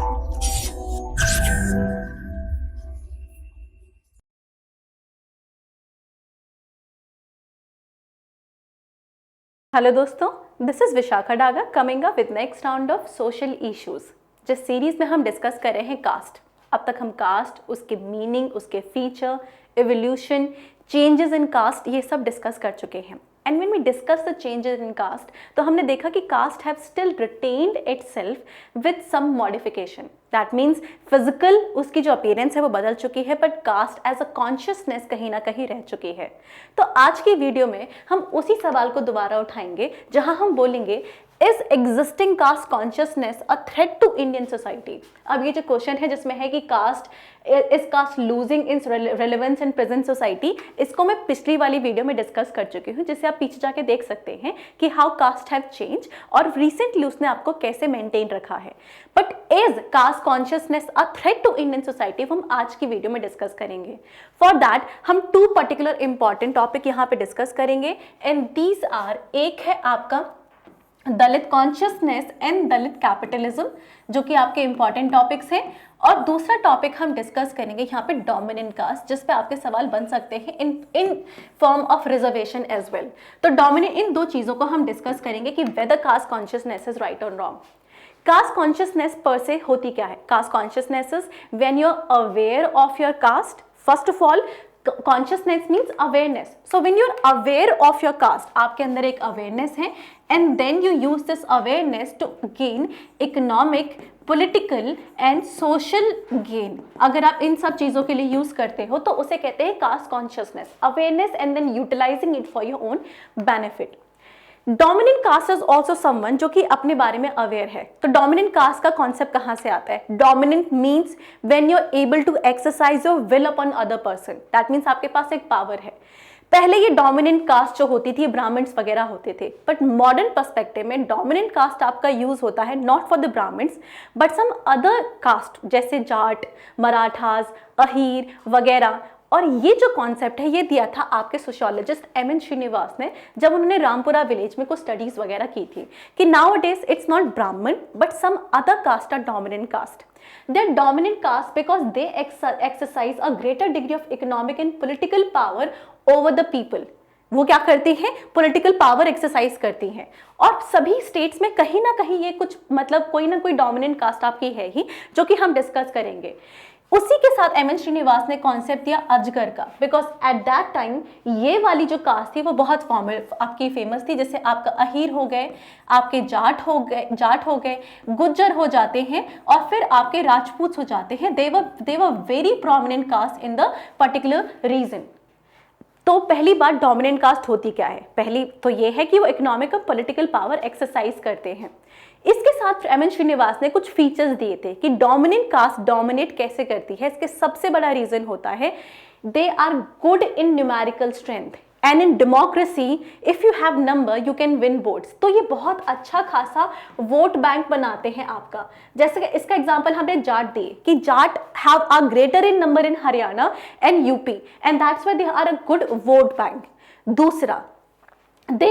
Hello दोस्तों, this is Vishakha Daga coming up with next round of social issues. जिस series में हम डिस्कस कर रहे हैं कास्ट। अब तक हम कास्ट, उसके मीनिंग, उसके feature, evolution, changes in caste, ये सब डिस्कस कर चुके हैं। And when we discuss the changes in caste, तो हमने देखा कि caste have still retained itself with some modification. That means physical उसकी जो अपीयरेंस है वो बदल चुकी है, but caste as a consciousness कहीं ना कहीं रह चुकी है। तो आज की वीडियो में हम उसी सवाल को दोबारा उठाएंगे जहां हम बोलेंगे, is existing caste consciousness a threat to Indian society. अब ये जो क्वेश्चन है जिसमें है कि caste is caste losing in relevance in present society, इसको मैं पिछली वाली वीडियो में डिस्कस कर चुकी हूँ, जिसे आप पीछे जाके देख सकते हैं कि हाउ कास्ट हैव चेंज और रिसेंटली उसने आपको कैसे मेंटेन रखा है। But is caste consciousness a threat to Indian society, हम आज की वीडियो में डिस्कस करेंगे। फॉर दैट हम टू पर्टिकुलर इंपॉर्टेंट टॉपिक यहाँ पे डिस्कस करेंगे, एंड दीज आर, एक है आपका दलित कॉन्शियसनेस एंड दलित कैपिटलिज्म, जो कि आपके इंपॉर्टेंट टॉपिक्स हैं, और दूसरा टॉपिक हम डिस्कस करेंगे यहाँ पे डोमिनेंट कास्ट, जिस पे आपके सवाल बन सकते हैं in form of reservation as well. तो डोमिनेंट, इन दो चीजों को हम डिस्कस करेंगे कि whether caste consciousness is right और रॉन्ग। कास्ट कॉन्शियसनेस पर से होती क्या है? Caste consciousness is when you are aware of your caste. First of all, consciousness means awareness. So when you're aware of your caste, आपके अंदर एक awareness है, and then you use this awareness to gain economic, political and social gain. अगर आप इन सब चीज़ों के लिए यूज़ करते हो तो उसे कहते हैं caste consciousness, awareness and then utilising it for your own benefit. Dominant caste is also someone जो कि अपने बारे में अवेयर है। तो डोमिनेंट कास्ट का कॉन्सेप्ट कहां से आता है? Dominant means when you are able to exercise your will upon other person. That means आपके पास एक पावर है। पहले ये डोमिनेंट कास्ट जो होती थी, ब्राह्मण्स वगैरह होते थे, बट मॉडर्न पर्सपेक्टिव में डोमिनेंट कास्ट आपका यूज होता है not for the Brahmins but some other caste, जैसे जाट, मराठास, अहीर वगैरह। और ये जो कॉन्सेप्ट है ये दिया था आपके सोशियोलॉजिस्ट एम एन श्रीनिवास ने, जब उन्होंने रामपुरा विलेज में कुछ स्टडीज वगैरह की थी कि now it is it's not Brahmin but some other caste are dominant caste. They are dominant caste because they exercise a greater degree of economic and political power over the people. वो क्या करती हैं? Political power exercise करती हैं। और सभी states में कहीं ना कहीं ये कुछ मतलब कोई ना कोई डोमिनेंट कास्ट आपकी है ही, जो कि हम डिस्कस करेंगे। उसी के साथ एम एन श्रीनिवास ने कॉन्सेप्ट दिया अजगर का, बिकॉज एट दैट टाइम ये वाली जो कास्ट थी वो बहुत आपकी फेमस थी। जैसे आपका अहीर हो गए, आपके जाट हो गए, गुज्जर हो जाते हैं, और फिर आपके राजपूत हो जाते हैं। They were very prominent caste in the particular region. तो पहली बात, डोमिनेंट कास्ट होती क्या है? पहली तो ये है कि वो इकोनॉमिक और पॉलिटिकल पावर एक्सरसाइज करते हैं। इसके साथ एम एन श्रीनिवास ने कुछ फीचर्स दिए थे कि डोमिनेंट कास्ट डोमिनेट कैसे करती है। इसके सबसे बड़ा रीजन होता है they are good in numerical strength and in democracy if you have number you can win votes. तो ये बहुत अच्छा खासा वोट बैंक बनाते हैं आपका। जैसे कि इसका एग्जांपल हमने जाट दिए कि Jat have a greater in number in Haryana and UP and that's why they are a good vote bank. दूसरा, they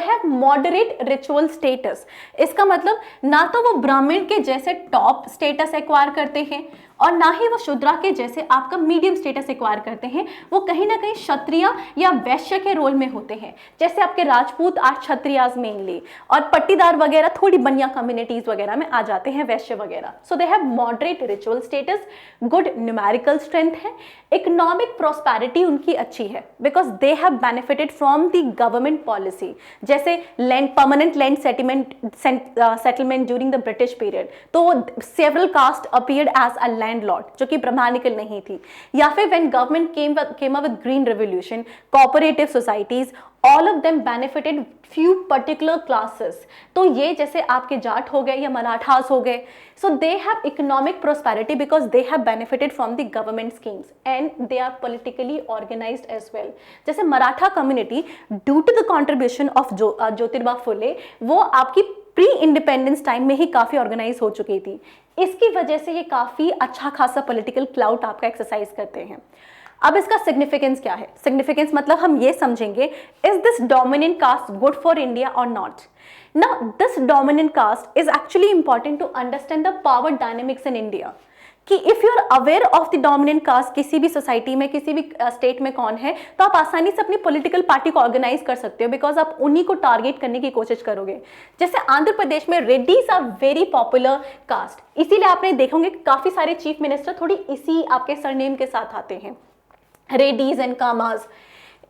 have moderate ritual status। इसका मतलब ना तो वो ब्राह्मण के जैसे टॉप स्टेटस एक्वायर करते हैं और ना ही वो शूद्रा के जैसे आपका मीडियम स्टेटस एक्वायर करते हैं। वो कहीं ना कहीं क्षत्रिय या वैश्य के रोल में होते हैं। जैसे आपके राजपूत आज क्षत्रियाज मेनली, और पट्टीदार वगैरह थोड़ी बनिया कम्युनिटीज वगैरह में आ जाते हैं, वैश्य वगैरह। So they have moderate ritual status, good numerical strength है, इकोनॉमिक प्रॉस्पेरिटी उनकी अच्छी है because they have benefited from the government policy. जैसे land, permanent land settlement during the British period, तो several caste appeared as a landlord जो कि Brahmanical नहीं थी। या फिर when government came up with green revolution, cooperative societies, all of them benefited few particular classes. तो ये जैसे आपके जाट हो गए या मराठास हो गए, so they have economic prosperity because they have benefited from the government schemes and they are politically organised as well. जैसे Maratha community due to the contribution of Jyotiba Phule, वो आपकी प्री इंडिपेंडेंस टाइम में ही काफी ऑर्गेनाइज हो चुकी थी। इसकी वजह से ये काफी अच्छा खासा पॉलिटिकल क्लाउट आपका एक्सरसाइज करते हैं। अब इसका सिग्निफिकेंस क्या है? सिग्निफिकेंस मतलब हम ये समझेंगे, is this dominant caste good for India और not? Now, this dominant caste is actually important to understand the power dynamics in India. कि if you are aware of the dominant caste किसी भी society में, किसी भी state में कौन है, तो आप आसानी से अपनी पॉलिटिकल पार्टी को ऑर्गेनाइज कर सकते हो, बिकॉज आप उन्हीं को टारगेट करने की कोशिश करोगे. जैसे आंध्र प्रदेश में Reddys are very popular caste, इसीलिए आपने देखोगे काफी सारे चीफ मिनिस्टर थोड़ी इसी आपके सरनेम के साथ आते हैं, Reddy's and commas.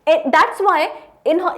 That's why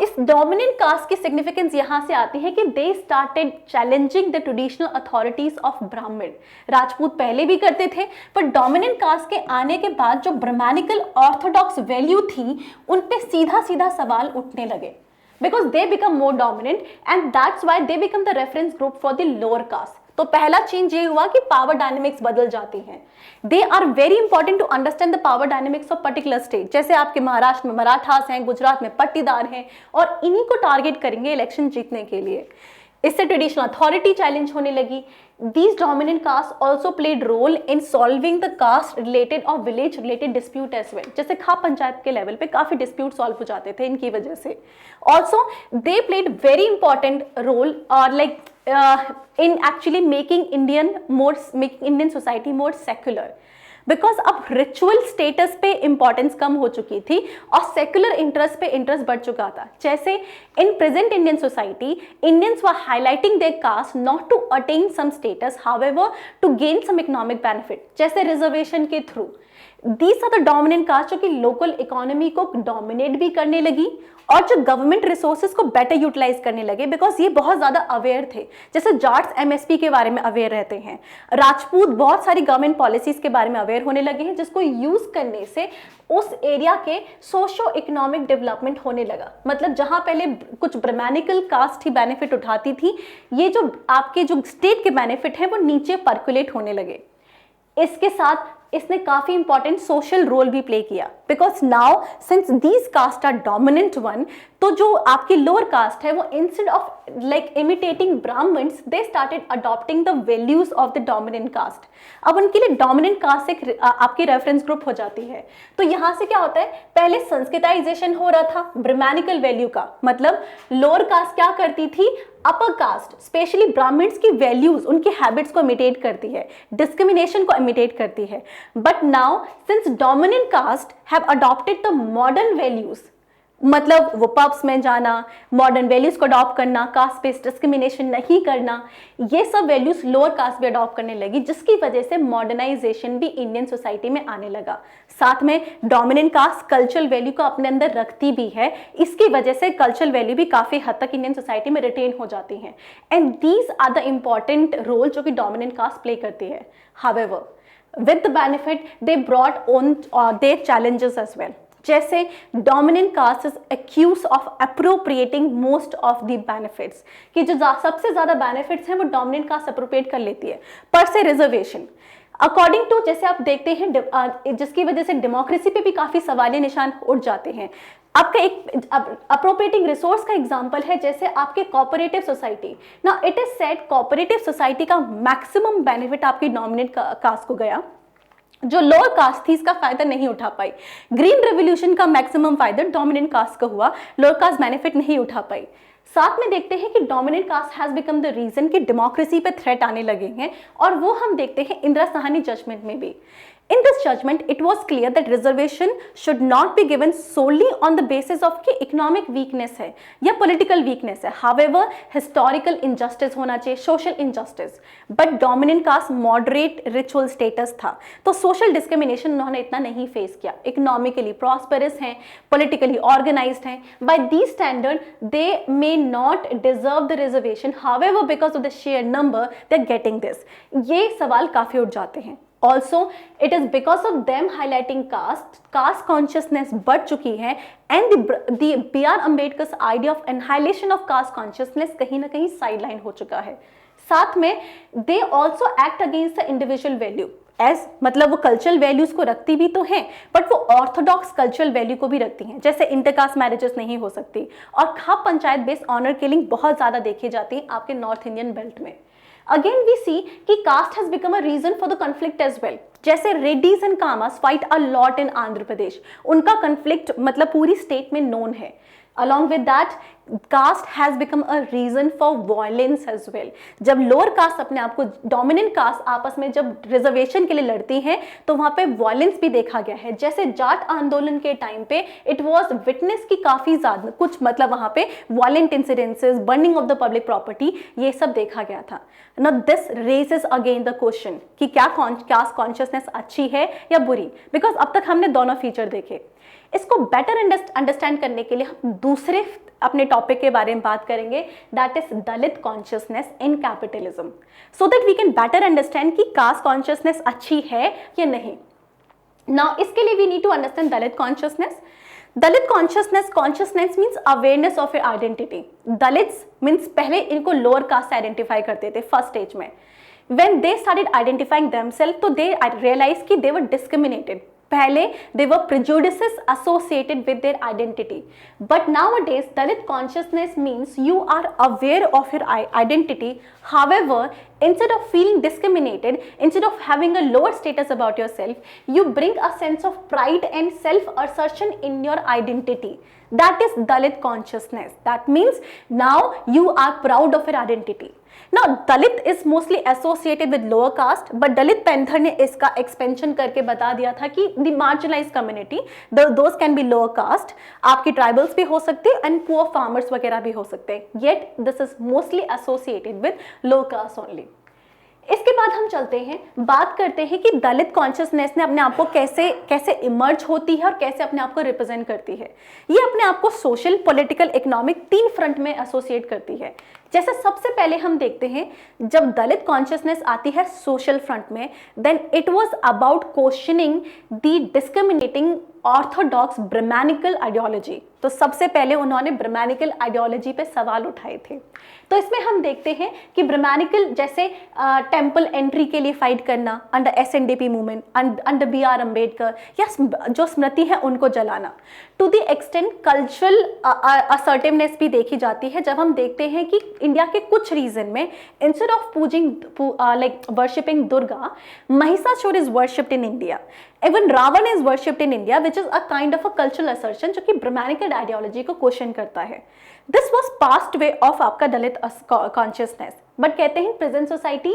इस डोमिनेंट कास्ट की सिग्निफिकेंस यहां से आती है कि they started challenging the traditional authorities of ब्राह्मण. राजपूत पहले भी करते थे, पर डोमिनेंट कास्ट के आने के बाद जो ब्राह्मणिकल ऑर्थोडॉक्स वैल्यू थी उन पे सीधा सीधा सवाल उठने लगे, because they become more dominant and that's why they become the reference group for the lower caste. तो पहला चेंज ये हुआ कि पावर डायनेमिक्स बदल जाती हैं. They are very important to understand the power dynamics of particular state. जैसे आपके महाराष्ट्र में मराठास हैं, गुजरात में पट्टीदार हैं, और इन्हीं को टारगेट करेंगे इलेक्शन जीतने के लिए. इससे ट्रेडिशनल अथॉरिटी चैलेंज होने लगी. These dominant castes also played role in solving the caste related और village related dispute as well. जैसे खाप पंचायत के लेवल पे काफी dispute सॉल्व हो जाते थे इनकी वजह से. Also they played very important role in actually making Indian society more secular. Because अब रिचुअल स्टेटस पे इंपॉर्टेंस कम हो चुकी थी और सेक्युलर इंटरेस्ट पे इंटरेस्ट बढ़ चुका था. जैसे in present Indian society, Indians were highlighting their caste not to attain some status, however to gain some economic benefit, जैसे रिजर्वेशन के through. These are the dominant caste जो कि लोकल इकोनॉमी को डोमिनेट भी करने लगी और जो गवर्नमेंट रिसोर्सेज को बेटर यूटिलाइज करने लगे, बिकॉज ये बहुत ज्यादा अवेयर थे. जैसे जाट्स एमएसपी के बारे में अवेयर रहते हैं, राजपूत बहुत सारी गवर्नमेंट पॉलिसीज के बारे में अवेयर होने लगे हैं, जिसको यूज करने से उस एरिया के सोशो इकोनॉमिक डेवलपमेंट होने लगा. मतलब जहां पहले कुछ ब्राह्मणिकल कास्ट ही बेनिफिट उठाती थी, ये जो आपके जो स्टेट के बेनिफिट है वो नीचे पर्कुलेट होने लगे. इसके साथ इसने काफी इंपॉर्टेंट सोशल रोल भी प्ले किया, because now since these caste are dominant one, तो जो आपकी लोअर कास्ट है वो instead of like imitating Brahmins, they started adopting the values of the dominant caste. अब उनके लिए डोमिनेंट कास्ट एक आपकी रेफरेंस ग्रुप हो जाती है. तो यहां से क्या होता है, पहले संस्कृताइजेशन हो रहा था ब्राह्मणिकल वैल्यू का, मतलब लोअर कास्ट क्या करती थी, अपर कास्ट स्पेशली ब्राह्मण्स की वैल्यूज, उनकी हैबिट्स को इमिटेट करती है, डिस्क्रिमिनेशन को इमिटेट करती है. But now since dominant caste have adopted the modern values, मतलब वो पब्स में जाना, मॉडर्न वैल्यूज को अडॉप्ट करना, कास्ट बेस्ड डिस्क्रिमिनेशन नहीं करना, ये सब वैल्यूज लोअर कास्ट भी अडॉप्ट करने लगी, जिसकी वजह से मॉडर्नाइजेशन भी इंडियन सोसाइटी में आने लगा. साथ में डोमिनेंट कास्ट कल्चरल वैल्यू को अपने अंदर रखती भी है, इसकी वजह से कल्चरल वैल्यू भी काफी हद तक इंडियन सोसाइटी में रिटेन हो जाती हैं. And these are the important role जो कि डोमिनेंट कास्ट प्ले करती है. However with the benefit they brought on their challenges as well. जैसे dominant caste is accuse of appropriating most of the benefits, कि जो सबसे ज्यादा बेनिफिट्स हैं वो डोमिनेंट कास्ट अप्रोप्रिएट कर लेती है. पर से रिजर्वेशन अकॉर्डिंग टू, जैसे आप देखते हैं जिसकी वजह से डेमोक्रेसी पे भी काफी सवालिया निशान उठ जाते हैं. आपका एक अप्रोप्रिएटिंग रिसोर्स का एग्जांपल है, जैसे आपके cooperative society. Now it is said cooperative society का मैक्सिमम बेनिफिट आपकी डोमिनेंट कास्ट को गया, जो लोअर कास्ट थी इसका फायदा नहीं उठा पाई. ग्रीन रेवोल्यूशन का मैक्सिमम फायदा डोमिनेंट कास्ट का हुआ, लोअर कास्ट बेनिफिट नहीं उठा पाई. साथ में देखते हैं कि dominant caste has become the reason कि डेमोक्रेसी पे थ्रेट आने लगे हैं, और वो हम देखते हैं इंदिरा साहनी जजमेंट में भी. In this judgment, it was clear that reservation should not be given solely on the basis of कि economic weakness है या political weakness है. However, historical injustice होना चाहिए, social injustice. But dominant caste moderate ritual status था, तो social discrimination उन्होंने इतना नहीं face किया. Economically prosperous हैं, politically organized हैं. By these standard, they may not deserve the reservation. However, because of the sheer number, they are getting this. ये सवाल काफी उठ जाते हैं. Also, it is because of them highlighting caste consciousness बढ़ चुकी है, and the B.R. Ambedkar's idea of annihilation of caste consciousness कहीं ना कहीं sideline हो चुका है. साथ में they also act against the individual value. मतलब वो कल्चरल वैल्यूज को रखती भी तो हैं, बट वो ऑर्थोडॉक्स कल्चरल वैल्यू को भी रखती हैं, जैसे इंटरकास्ट मैरिजेस नहीं हो सकती, और खाप पंचायत बेस्ड ऑनर किलिंग बहुत ज्यादा देखी जाती है आपके नॉर्थ इंडियन बेल्ट में. Again we see कि caste has become a reason for the conflict as well. जैसे Reddys and Kammas fight a lot in Andhra Pradesh, उनका conflict मतलब पूरी स्टेट में known है. Along with that, caste has become a reason for violence as well. जब lower caste अपने आप को डोमिनेंट कास्ट आपस में जब रिजर्वेशन के लिए लड़ती हैं तो वहाँ पे वायलेंस भी देखा गया है. जैसे जाट आंदोलन के टाइम पे इट वाज विटनेस की काफ़ी ज़्यादा कुछ मतलब वहाँ पे violent incidences, burning of the public property, ये सब देखा गया था. Now this raises again the question कि क्या कास्ट कॉन्शियसनेस अच्छी है या बुरी, बिकॉज अब तक हमने दोनों फीचर देखे. इसको बेटर अंडरस्टैंड करने के लिए हम दूसरे अपने टॉपिक के बारे में बात करेंगे, that is Dalit consciousness in capitalism, so that we can better understand कि कास्ट कॉन्शियसनेस अच्छी है या नहीं. नाउ इसके लिए we need to understand Dalit consciousness. Dalit consciousness means awareness of your identity. Dalits means पहले इनको लोअर कास्ट आइडेंटिफाई करते थे फर्स्ट स्टेज में. When they started identifying themselves, तो they realized कि they were discriminated. पहले they were prejudices associated with their identity, but nowadays Dalit consciousness means you are aware of your identity. However, instead of feeling discriminated, instead of having a lower status about yourself, you bring a sense of pride and self-assertion in your identity. That is Dalit consciousness. That means now you are proud of your identity. Now Dalit is mostly associated with lower caste, but Dalit Panther ने इसका expansion करके बता दिया था कि the marginalized community, those can be lower caste, आपकी tribals भी हो सकते हैं and poor farmers वगैरह भी हो सकते हैं. Yet this is mostly associated with low caste only. इसके बाद हम चलते हैं, बात करते हैं कि दलित कॉन्शियसनेस ने अपने आप को कैसे कैसे इमर्ज होती है और कैसे अपने आप को रिप्रेजेंट करती है. ये अपने आप को सोशल, पॉलिटिकल, इकोनॉमिक तीन फ्रंट में एसोसिएट करती है. जैसे सबसे पहले हम देखते हैं जब दलित कॉन्शियसनेस आती है सोशल फ्रंट में, then it was about questioning the discriminating orthodox Brahminical ideology. तो सबसे पहले उन्होंने ब्राह्मणिकल आइडियोलॉजी पे सवाल उठाए थे. तो इसमें हम देखते हैं कि ब्राह्मणिकल जैसे टेम्पल एंट्री के लिए फाइट करना under SNDP movement, under BR Ambedkar, या जो स्मृति है उनको जलाना. To the extent cultural assertiveness भी देखी जाती है जब हम देखते हैं कि इंडिया के कुछ रीजन में instead of like worshipping Durga, Mahishasura is worshipped in India. Even Ravan is worshipped in India, which is a kind of a cultural assertion जो कि ब्राह्मणिकल आइडियोलॉजी को क्वेश्चन करता है. This was past way of आपका दलित consciousness. But कहते हैं present society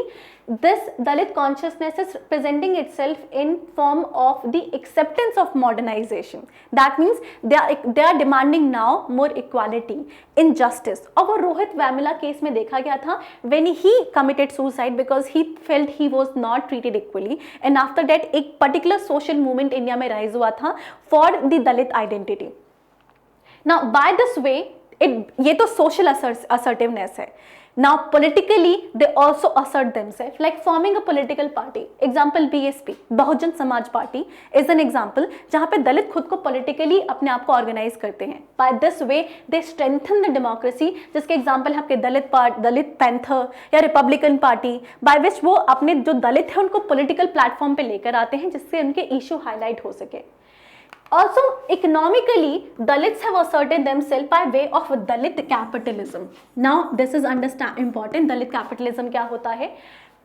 this Dalit consciousness is presenting itself in form of the acceptance of modernisation. That means they are demanding now more equality in justice. और वो Rohit Vemula case में देखा गया था when he committed suicide because he felt he was not treated equally. And after that एक particular social movement India में rise हुआ था for the Dalit identity. Now by this वे ये तो सोशल assertiveness है. Now politically they also assert themselves like forming a political party. Example BSP, Bahujan Samaj party is an example जहाँ पे दलित खुद को politically अपने आप को organize करते हैं. By this way they strengthen the democracy, जिसके example है आपके दलित पैंथर या रिपब्लिकन पार्टी, by which वो अपने जो दलित है उनको political platform पे लेकर आते हैं जिससे उनके issue highlight हो सके. Also, economically, Dalits have asserted themselves by way of Dalit capitalism. Now, this is important. Dalit capitalism क्या होता है?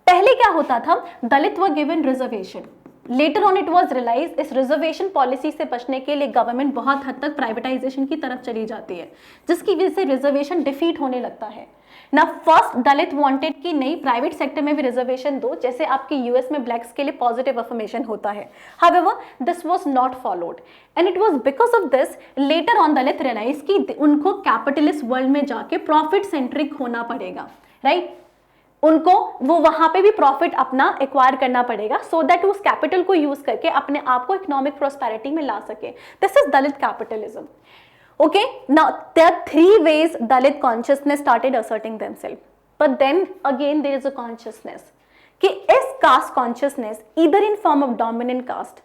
पहले क्या होता था? Dalit were given reservation. Later on, it was realized इस रिजर्वेशन पॉलिसी से बचने के लिए गवर्नमेंट बहुत हद तक प्राइवेटाइजेशन की तरफ चली जाती है, जिसकी वजह से रिजर्वेशन डिफीट होने लगता है. ना फर्स्ट दलित वांटेड कि नहीं प्राइवेट सेक्टर में भी रिजर्वेशन दो, जैसे आपके यूएस में ब्लैक्स के लिए पॉजिटिव अफर्मेशन होता है. However this was not followed and it was because of this later on Dalit realise कि उनको कैपिटलिस्ट वर्ल्ड में जाके प्रॉफिट सेंट्रिक होना पड़ेगा. राइट, उनको वो वहां पे भी प्रॉफिट अपना एक्वायर करना पड़ेगा सो दैट उस कैपिटल को यूज करके अपने आप को इकोनॉमिक प्रोस्पेरिटी में ला सके. This is Dalit capitalism. Okay, now there are three ways Dalit consciousness started asserting themselves. But then again there is a consciousness कि इस caste consciousness either in form of dominant caste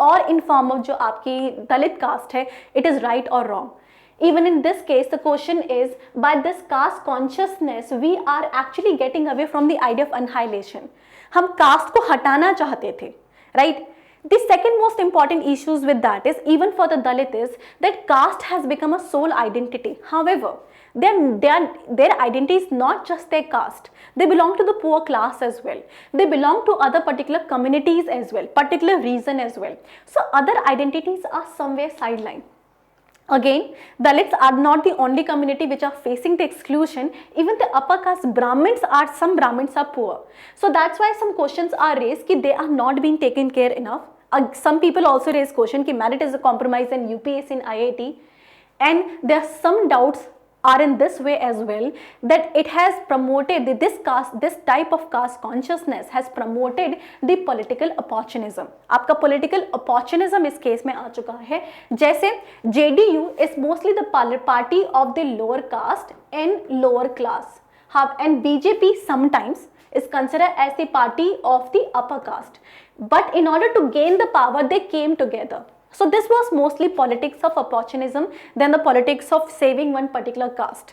or in form of जो आपकी दलित caste है, it is right or wrong. Even in this case, the question is by this caste consciousness we are actually getting away from the idea of annihilation. हम caste को हटाना चाहते थे, right? The second most important issues with that is even for the Dalit is that caste has become a sole identity. However, their identity is not just their caste. They belong to the poor class as well. They belong to other particular communities as well, particular reason as well. So other identities are somewhere sidelined. Again, Dalits are not the only community which are facing the exclusion. Even the upper caste Brahmins are, some Brahmins are poor. So that's why some questions are raised that they are not being taken care enough. Some people also raise question that merit is a compromise in UPSC and IIT. And there are some doubts are in this way as well, that it has promoted this type of caste consciousness has promoted the political opportunism. आपका political opportunism इस case में आ चुका है. जैसे JDU is mostly the party of the lower caste and lower class, and BJP sometimes is considered as the party of the upper caste, but in order to gain the power they came together. So this was mostly politics of opportunism than the politics of saving one particular caste.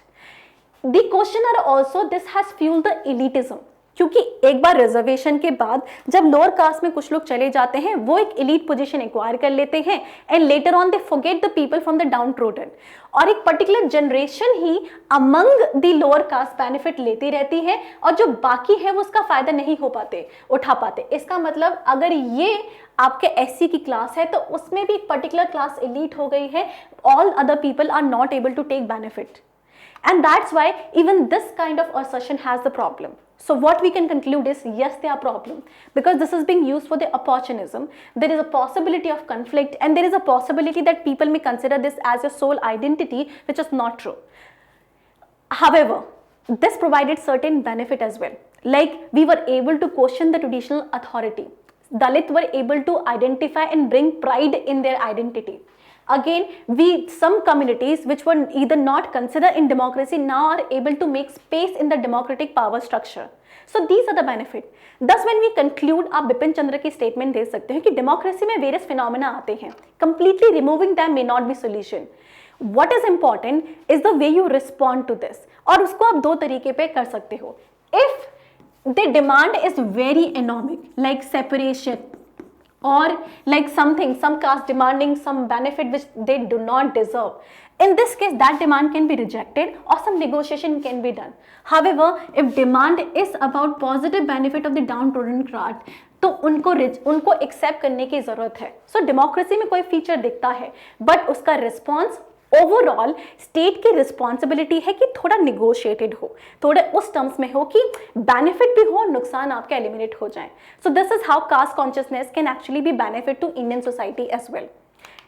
The question are also, this has fueled the elitism, क्योंकि एक बार reservation के बाद जब lower caste में कुछ लोग चले जाते हैं, वो एक एलीट पोजीशन एक्वायर कर लेते हैं and later on they forget the people from the down trodden, और एक particular generation he among the lower caste benefit लेती रहती है और जो बाकी है वो उसका फायदा नहीं उठा पाते. इसका मतलब अगर ये आपके एससी की क्लास है तो उसमें भी एक पर्टिकुलर क्लास एलीट हो गई है, all other people are not able to take benefit. And that's why even this kind of assertion has the problem. So what we can conclude is, yes, there are problem because this is being used for the opportunism. There is a possibility of conflict and there is a possibility that people may consider this as a sole identity, which is not true. However, this provided certain benefit as well. Like we were able to question the traditional authority. Dalit were able to identify and bring pride in their identity. Again, some communities which were either not considered in democracy now are able to make space in the democratic power structure. So these are the benefit. Thus when we conclude, आप बिपिन चंद्र की statement दे सकते हैं कि democracy में various phenomena आते हैं. Completely removing them may not be solution. What is important is the way you respond to this. और उसको आप दो तरीके पे कर सकते हो. If the demand is very economic, like separation, or like some caste demanding some benefit which they do not deserve, in this case that demand can be rejected or some negotiation can be done. However, if demand is about positive benefit of the downtrodden crowd, तो उनको accept करने की जरूरत है. सो democracy में कोई feature दिखता है बट उसका रिस्पॉन्स ओवरऑल स्टेट की रिस्पॉन्सिबिलिटी है कि थोड़ा निगोशिएटेड हो, थोड़े उस टर्म्स में हो कि बेनिफिट भी हो, नुकसान आपके एलिमिनेट हो जाए. So this is how caste consciousness can actually be benefit to Indian society as well.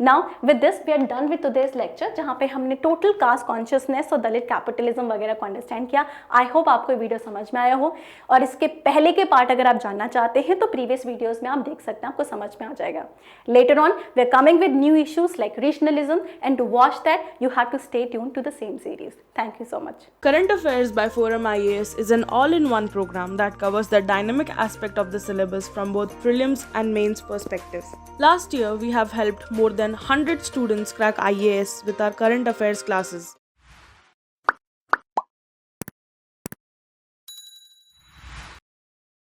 Now with this we are done with today's lecture, जहाँ पे हमने टोटल कास्ट कॉन्शियसनेस और दलित कैपिटलिज्म वगैरह को अंडरस्टैंड किया. आई होप आपको ये video समझ में आया हो, और इसके पहले के पार्ट अगर आप जानना चाहते हैं तो प्रीवियस वीडियोस में आप देख सकते हैं, आपको समझ में आ जाएगा. Later on we are coming with new issues like regionalism, and to watch that you have to stay tune to the same series. Thank you so much. Current Affairs by Forum IAS is an all-in-one program that covers the dynamic aspect of the syllabus from both prelims and mains perspective. Last year, we have helped more than 100 students crack IAS with our current affairs classes.